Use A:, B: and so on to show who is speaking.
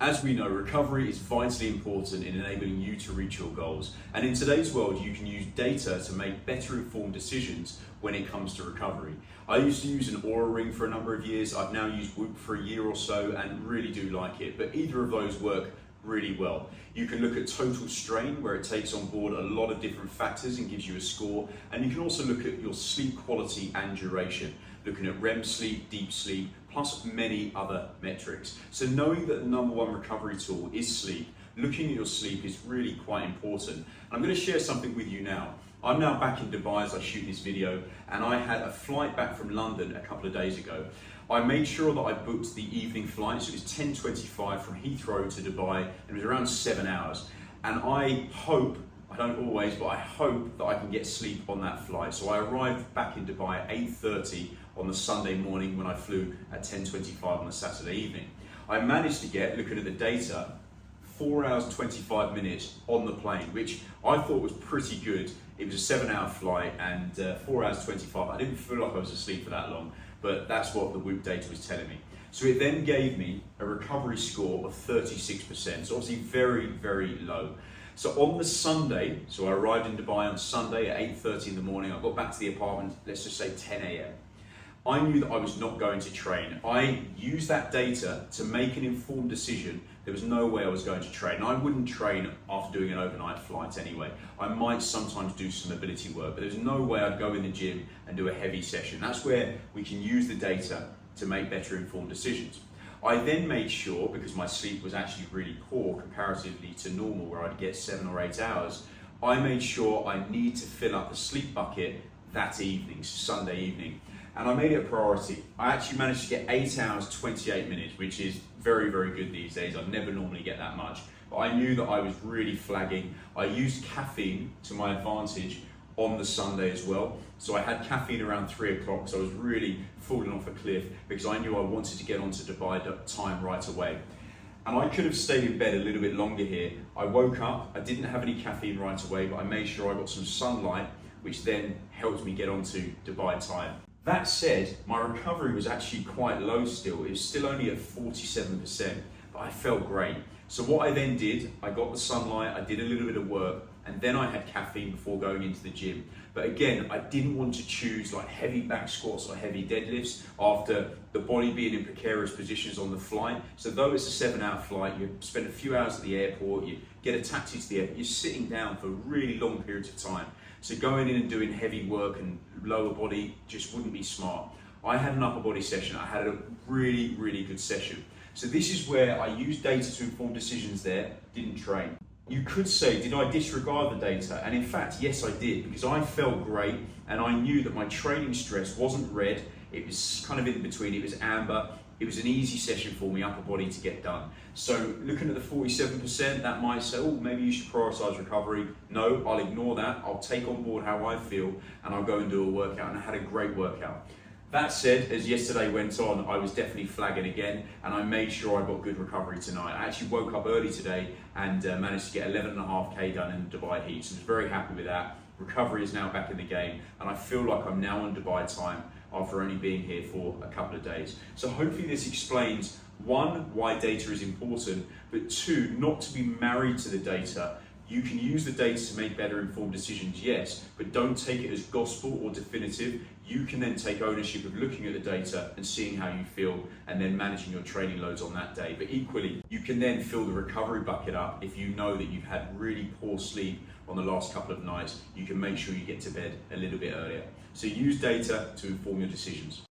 A: As we know, recovery is vitally important in enabling you to reach your goals. And in today's world, you can use data to make better informed decisions when it comes to recovery. I used to use an Oura Ring for a number of years. I've now used Whoop for a year or so and really do like it, but either of those work really well. You can look at total strain, where it takes on board a lot of different factors and gives you a score. And you can also look at your sleep quality and duration, looking at REM sleep, deep sleep, plus many other metrics. So knowing that the number one recovery tool is sleep, looking at your sleep is really quite important. And I'm going to share something with you now. I'm now back in Dubai as I shoot this video, and I had a flight back from London a couple of days ago. I made sure that I booked the evening flight, so it was 10:25 from Heathrow to Dubai, and it was around 7 hours. And I hope, I don't always, but I hope that I can get sleep on that flight. So I arrived back in Dubai at 8:30 on the Sunday morning when I flew at 10:25 on the Saturday evening. I managed to get, looking at the data, 4 hours 25 minutes on the plane, which I thought was pretty good. It was a 7-hour flight and 4 hours 25. I didn't feel like I was asleep for that long, but that's what the Whoop data was telling me. So it then gave me a recovery score of 36%, so obviously very, very low. So on the Sunday, so I arrived in Dubai on Sunday at 8:30 in the morning. I got back to the apartment, let's just say 10 a.m. I knew that I was not going to train. I used that data to make an informed decision. There was no way I was going to train. And I wouldn't train after doing an overnight flight anyway. I might sometimes do some mobility work, but there's no way I'd go in the gym and do a heavy session. That's where we can use the data to make better informed decisions. I then made sure, because my sleep was actually really poor comparatively to normal, where I'd get 7 or 8 hours, I made sure I need to fill up the sleep bucket that evening, Sunday evening. And I made it a priority. I actually managed to get 8 hours, 28 minutes, which is very, very good these days. I never normally get that much. But I knew that I was really flagging. I used caffeine to my advantage on the Sunday as well. So I had caffeine around 3 o'clock, so I was really falling off a cliff because I knew I wanted to get onto Dubai time right away. And I could have stayed in bed a little bit longer here. I woke up, I didn't have any caffeine right away, but I made sure I got some sunlight, which then helped me get onto Dubai time. That said, my recovery was actually quite low still. It was still only at 47%, but I felt great. So what I then did, I got the sunlight, I did a little bit of work, and then I had caffeine before going into the gym. But again, I didn't want to choose like heavy back squats or heavy deadlifts after the body being in precarious positions on the flight. So though it's a 7-hour flight, you spend a few hours at the airport, you get a taxi to the airport, you're sitting down for really long periods of time. So going in and doing heavy work and lower body just wouldn't be smart. I had an upper body session. I had a really, really good session. So this is where I used data to inform decisions there, didn't train. You could say, did I disregard the data? And in fact, yes, I did, because I felt great and I knew that my training stress wasn't red. It was kind of in between, it was amber. It was an easy session for me, upper body, to get done. So looking at the 47%, that might say, oh, maybe you should prioritize recovery. No, I'll ignore that. I'll take on board how I feel and I'll go and do a workout, and I had a great workout. That said, as yesterday went on, I was definitely flagging again, and I made sure I got good recovery tonight. I actually woke up early today and managed to get 11.5K done in Dubai heat, so I was very happy with that. Recovery is now back in the game, and I feel like I'm now on Dubai time after only being here for a couple of days. So hopefully this explains, one, why data is important, but two, not to be married to the data. You can use the data to make better informed decisions, yes, but don't take it as gospel or definitive. You can then take ownership of looking at the data and seeing how you feel and then managing your training loads on that day. But equally, you can then fill the recovery bucket up if you know that you've had really poor sleep on the last couple of nights. You can make sure you get to bed a little bit earlier. So use data to inform your decisions.